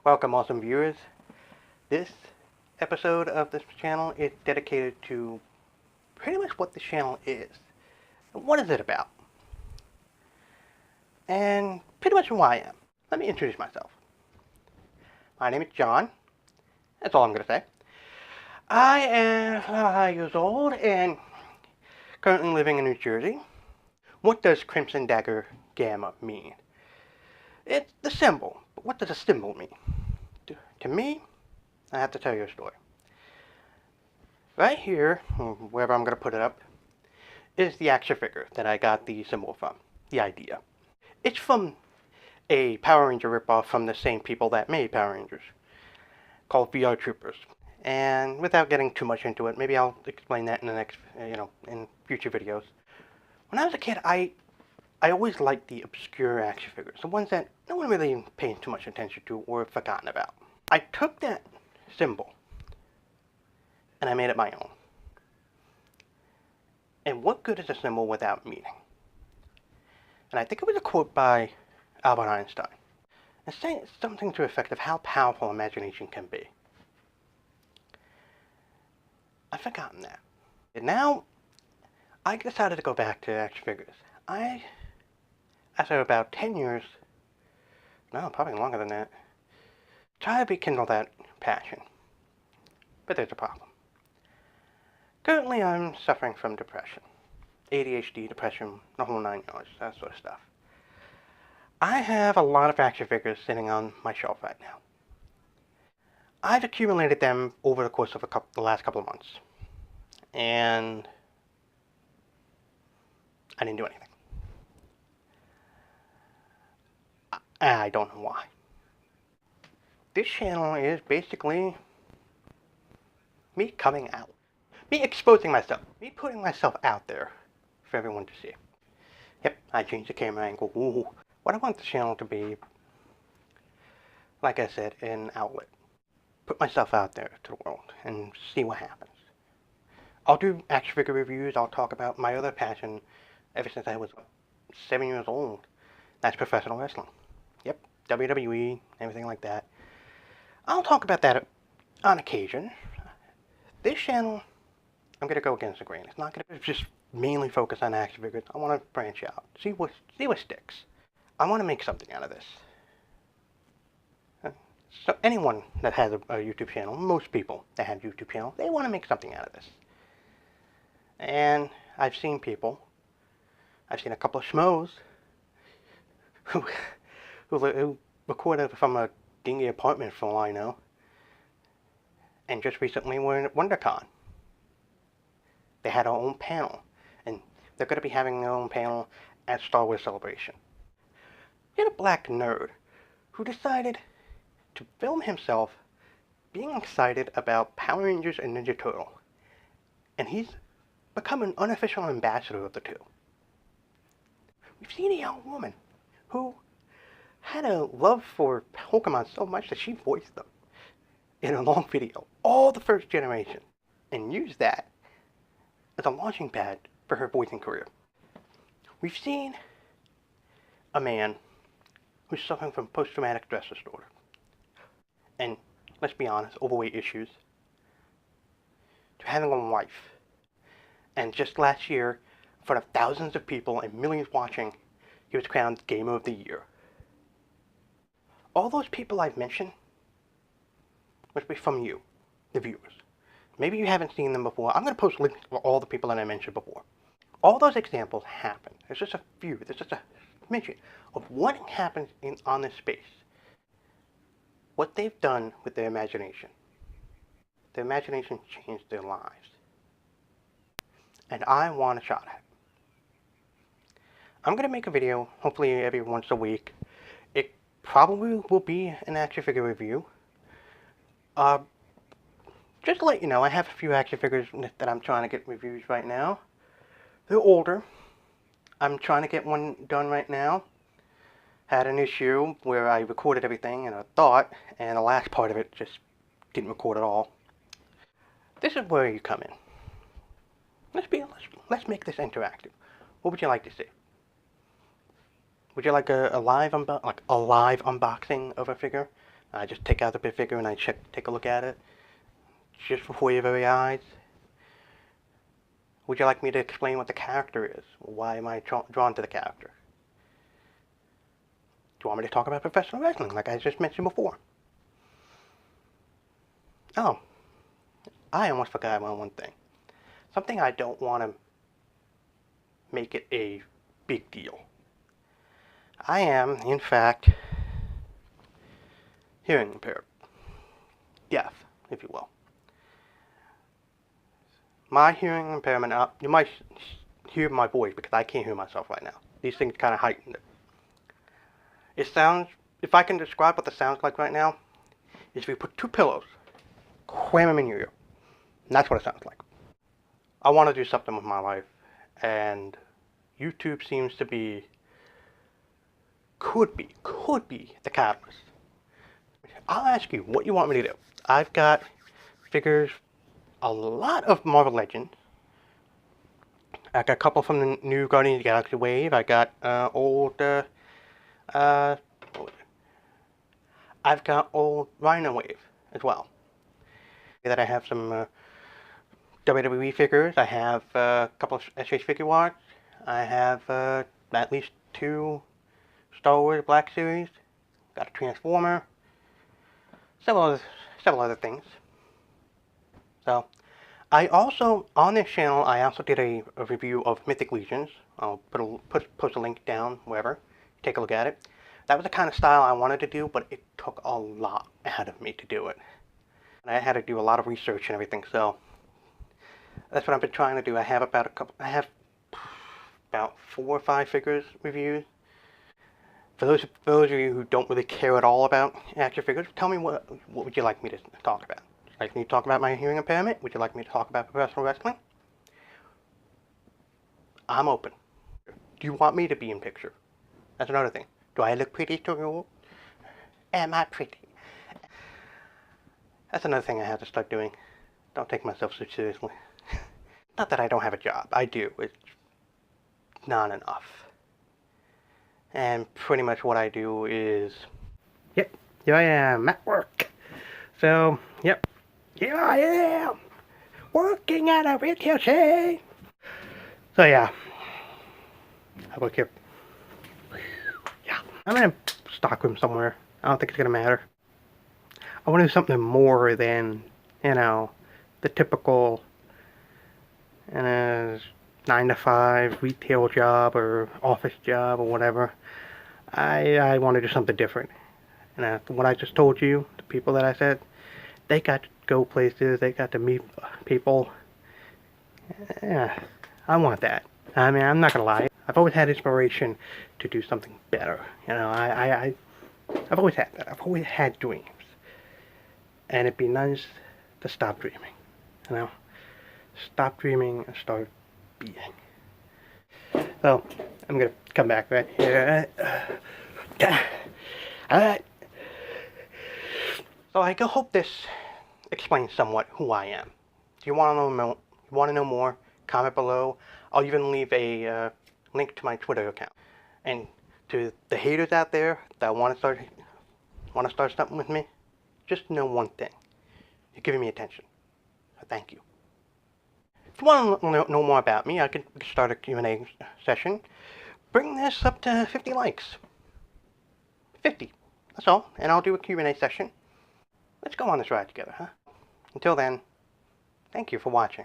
Welcome, awesome viewers. This episode of this channel is dedicated to pretty much what this channel is. What is it about? And pretty much who I am. Let me introduce myself. My name is John. That's all I'm going to say. I am 5 years old and currently living in New Jersey. What does Crimson Dagger Gamma mean? It's the symbol. But what does a symbol mean? To me, I have to tell you a story. Right here, wherever I'm going to put it up, is the action figure that I got the symbol from, the idea. It's from a Power Ranger ripoff from the same people that made Power Rangers, called VR Troopers. And without getting too much into it, maybe I'll explain that in the next, in future videos. When I was a kid, I always liked the obscure action figures, the ones that no one really paid too much attention to or forgotten about. I took that symbol and I made it my own. And what good is a symbol without meaning? And I think it was a quote by Albert Einstein. It's saying something to the effect of how powerful imagination can be. I've forgotten that. And now, I decided to go back to action figures. After about 10 years, no, probably longer than that, try to rekindle that passion. But there's a problem. Currently, I'm suffering from depression. ADHD, depression, the whole 9 yards, that sort of stuff. I have a lot of action figures sitting on my shelf right now. I've accumulated them over the course of the last couple of months. And I didn't do anything. I don't know why. This channel is basically me coming out. Me exposing myself. Me putting myself out there for everyone to see. Yep, I changed the camera angle. Ooh. What I want the channel to be, like I said, an outlet. Put myself out there to the world and see what happens. I'll do action figure reviews. I'll talk about my other passion ever since I was 7 years old. That's professional wrestling. Yep, WWE, everything like that. I'll talk about that on occasion. This channel, I'm going to go against the grain. It's not going to just mainly focus on action figures. I want to branch out. See what sticks. I want to make something out of this. So anyone that has a YouTube channel, most people that have YouTube channels, they want to make something out of this. And I've seen people, I've seen a couple of schmoes who recorded from a dingy apartment for all I know, and just recently were at WonderCon. They had our own panel, and they're going to be having their own panel at Star Wars Celebration. You had a black nerd who decided to film himself being excited about Power Rangers and Ninja Turtle, and he's become an unofficial ambassador of the two. We've seen a young woman who had a love for Pokemon so much that she voiced them in a long video, all the first generation, and used that as a launching pad for her voicing career. We've seen a man who's suffering from post-traumatic stress disorder, and let's be honest, overweight issues, to having a wife. And just last year, in front of thousands of people and millions watching, he was crowned Gamer of the Year. All those people I've mentioned must be from you, the viewers. Maybe you haven't seen them before. I'm going to post links for all the people that I mentioned before. All those examples happen. There's just a few. There's just a mention of what happens on this space. What they've done with their imagination. Their imagination changed their lives. And I want a shot at it. I'm going to make a video, hopefully every once a week. It probably will be an action figure review. Just to let you know, I have a few action figures that I'm trying to get reviews right now. They're older. I'm trying to get one done right now. Had an issue where I recorded everything and a thought, and the last part of it just didn't record at all. This is where you come in. let's make this interactive. What would you like to see? Would you like a live unboxing of a figure? I just take out the figure and I take a look at it, just before your very eyes. Would you like me to explain what the character is? Why am I drawn to the character? Do you want me to talk about professional wrestling, like I just mentioned before? Oh, I almost forgot about one thing. Something I don't want to make it a big deal. I am, in fact, hearing impaired. Deaf, if you will. My hearing impairment, you might hear my voice because I can't hear myself right now. These things kind of heighten it. It sounds, if I can describe what the sounds like right now, is if you put two pillows, cram them in your ear. And that's what it sounds like. I want to do something with my life, and YouTube seems to be, could be the catalyst. I'll ask you what you want me to do. I've got figures, a lot of Marvel Legends. I got a couple from the new Guardians of the Galaxy wave. I got I've got old Rhino wave as well. That I have some WWE figures. I have a couple of SH Figure Arts. I have at least 2 Star Wars Black Series. Got a Transformer. Several other things. So, I also, on this channel, I also did a review of Mythic Legions. I'll post a link down wherever. Take a look at it. That was the kind of style I wanted to do, but it took a lot out of me to do it. And I had to do a lot of research and everything, so that's what I've been trying to do. I have about 4 or 5 figures reviewed. For those of you who don't really care at all about action figures, tell me what would you like me to talk about? Would you like me to talk about my hearing impairment? Would you like me to talk about professional wrestling? I'm open. Do you want me to be in picture? That's another thing. Do I look pretty to you? Am I pretty? That's another thing I have to start doing. Don't take myself so seriously. Not that I don't have a job. I do. It's not enough. And pretty much what I do is... Yep, here I am at work. So, yep, here I am, working at a retail chain. So yeah, I work here. Yeah, I'm in a stockroom somewhere. I don't think it's gonna matter. I want to do something more than, you know, the typical 9 to 5 retail job or office job or whatever. I want to do something different. And what I just told you, the people that I said, they got to go places, they got to meet people. Yeah, I want that. I mean, I'm not gonna lie. I've always had inspiration to do something better. You know, I've always had that. I've always had dreams. And it'd be nice to stop dreaming. You know? Stop dreaming and start being. So, I'm gonna come back right here. Alright. So I hope this explains somewhat who I am. Do you want to know more? Comment below. I'll even leave a link to my Twitter account. And to the haters out there that want to start something with me, just know one thing: you're giving me attention. So thank you. If you want to know more about me, we could start a Q&A session. Bring this up to 50 likes. 50. That's all. And I'll do a Q&A session. Let's go on this ride together, huh? Until then, thank you for watching.